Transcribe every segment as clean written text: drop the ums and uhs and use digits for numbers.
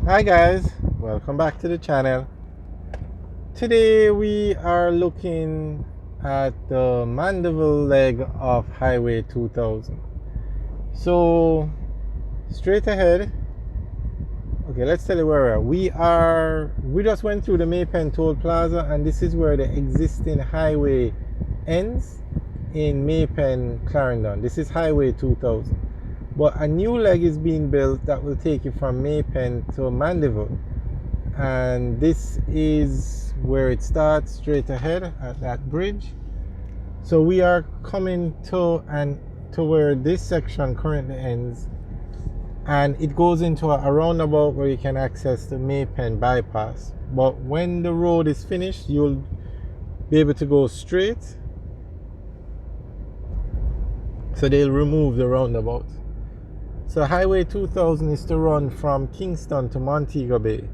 Hi guys, welcome back to the channel. Today we are looking at the Mandeville leg of Highway 2000. So straight ahead, okay, let's tell you where we are. We just went through the Maypen Toll Plaza, and this is where the existing highway ends in Maypen, Clarendon. This is Highway 2000. But a new leg is being built that will take you from Maypen to Mandeville. And this is where it starts straight ahead at that bridge. So we are coming to where this section currently ends, and it goes into a roundabout where you can access the Maypen bypass. But when the road is finished, you'll be able to go straight. So they'll remove the roundabout. So Highway 2000 is to run from Kingston to Montego Bay.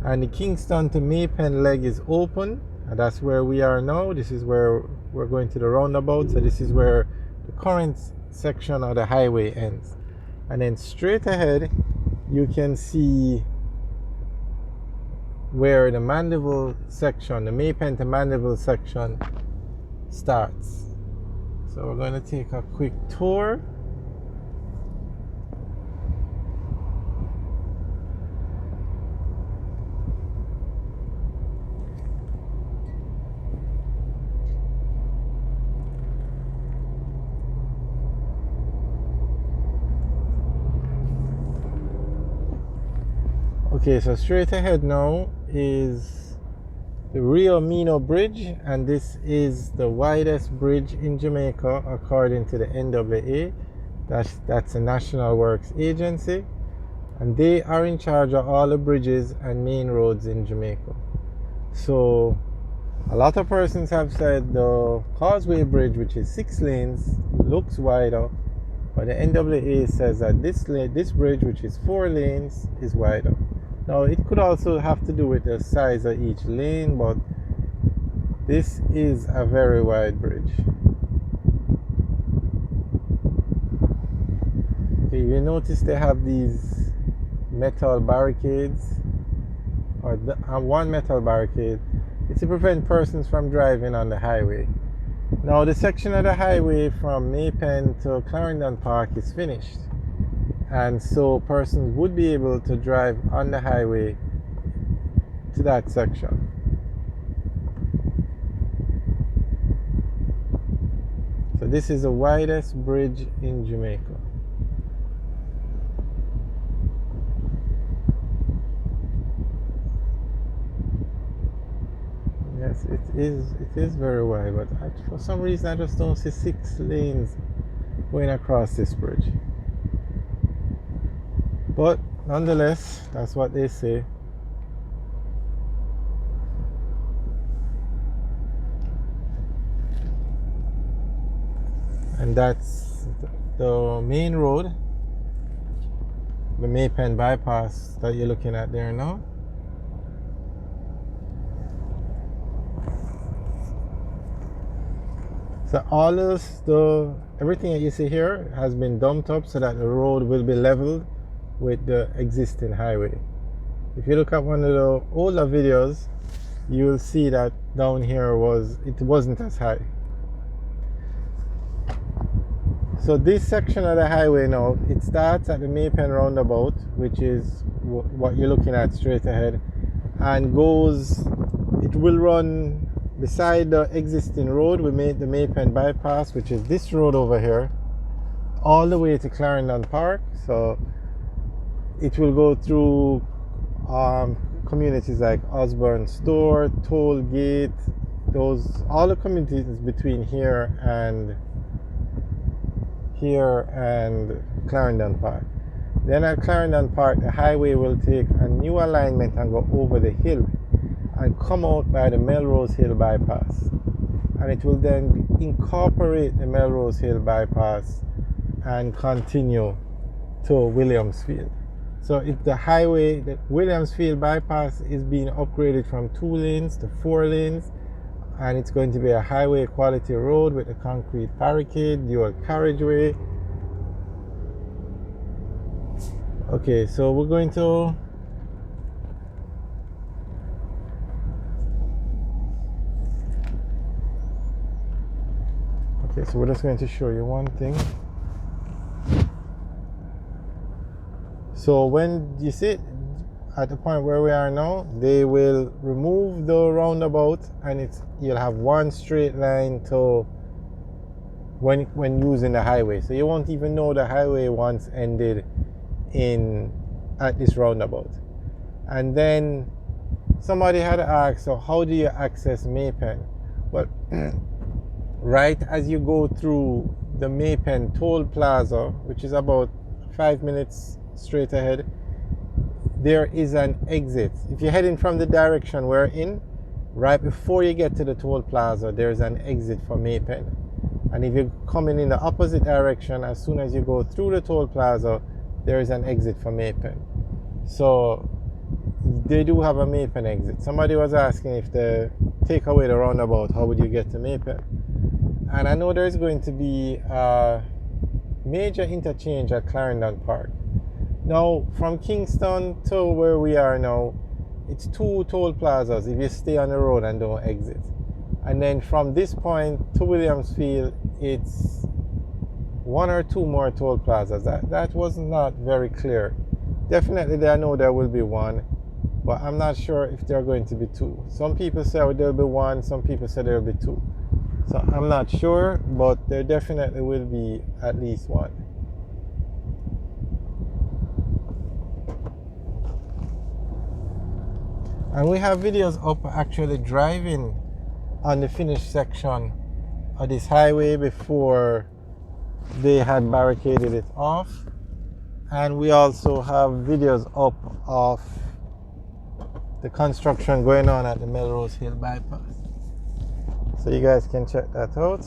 And the Kingston to Maypen leg is open, and that's where we are now. This is where we're going to the roundabout. So this is where the current section of the highway ends. And then straight ahead, you can see where the Mandeville section, the Maypen to Mandeville section starts. So we're going to take a quick tour. Okay, so straight ahead now is the Rio Mino Bridge, and this is the widest bridge in Jamaica according to the NWA. That's the National Works Agency, and they are in charge of all the bridges and main roads in Jamaica. So a lot of persons have said the Causeway Bridge, which is 6 lanes, looks wider, but the NWA says that this bridge, which is 4 lanes, is wider. Now, it could also have to do with the size of each lane, but this is a very wide bridge. Okay, you notice they have these metal barricades, or one metal barricade. It's to prevent persons from driving on the highway. Now, the section of the highway from Maypen to Clarendon Park is finished, and so persons would be able to drive on the highway to that section. So this is the widest bridge in Jamaica. Yes, it is very wide, but for some reason I just don't see 6 lanes going across this bridge. But nonetheless, that's what they say. And that's the main road, the Maypen bypass that you're looking at there now. So everything that you see here has been dumped up so that the road will be leveled with the existing highway. If you look at one of the older videos, you will see that down here it wasn't as high. So this section of the highway now, it starts at the Maypen roundabout, which is what you're looking at straight ahead, and it will run beside the existing road. We made the Maypen bypass, which is this road over here, all the way to Clarendon Park. So it will go through communities like Osborne Store, Toll Gate, all the communities between here and Clarendon Park. Then at Clarendon Park, the highway will take a new alignment and go over the hill and come out by the Melrose Hill bypass, and it will then incorporate the Melrose Hill bypass and continue to Williamsfield. So if the highway, the Williamsfield bypass, is being upgraded from 2 lanes to 4 lanes, and it's going to be a highway quality road with a concrete barricade, dual carriageway. Okay, so we're going to Okay, so we're just going to show you one thing. So when you see at the point where we are now, they will remove the roundabout, and you'll have one straight line to when using the highway. So you won't even know the highway once ended at this roundabout. And then somebody had asked, so how do you access Maypen? Well, right as you go through the Maypen toll plaza, which is about 5 minutes straight ahead, there is an exit. If you're heading from the direction we're in, right before you get to the toll plaza, there's an exit for Maypen. And if you're coming in the opposite direction, as soon as you go through the toll plaza, there is an exit for Maypen. So they do have a Maypen exit. Somebody was asking, if they take away the roundabout, how would you get to Maypen? And I know there's going to be a major interchange at Clarendon Park. Now, from Kingston to where we are now, it's 2 toll plazas if you stay on the road and don't exit. And then from this point to Williamsfield, it's 1 or 2 more toll plazas. That was not very clear. Definitely, I know there will be 1, but I'm not sure if there are going to be 2. Some people say there'll be 1, some people say there'll be 2. So I'm not sure, but there definitely will be at least 1. And we have videos up actually driving on the finished section of this highway before they had barricaded it off. And we also have videos up of the construction going on at the Melrose Hill bypass. So you guys can check that out.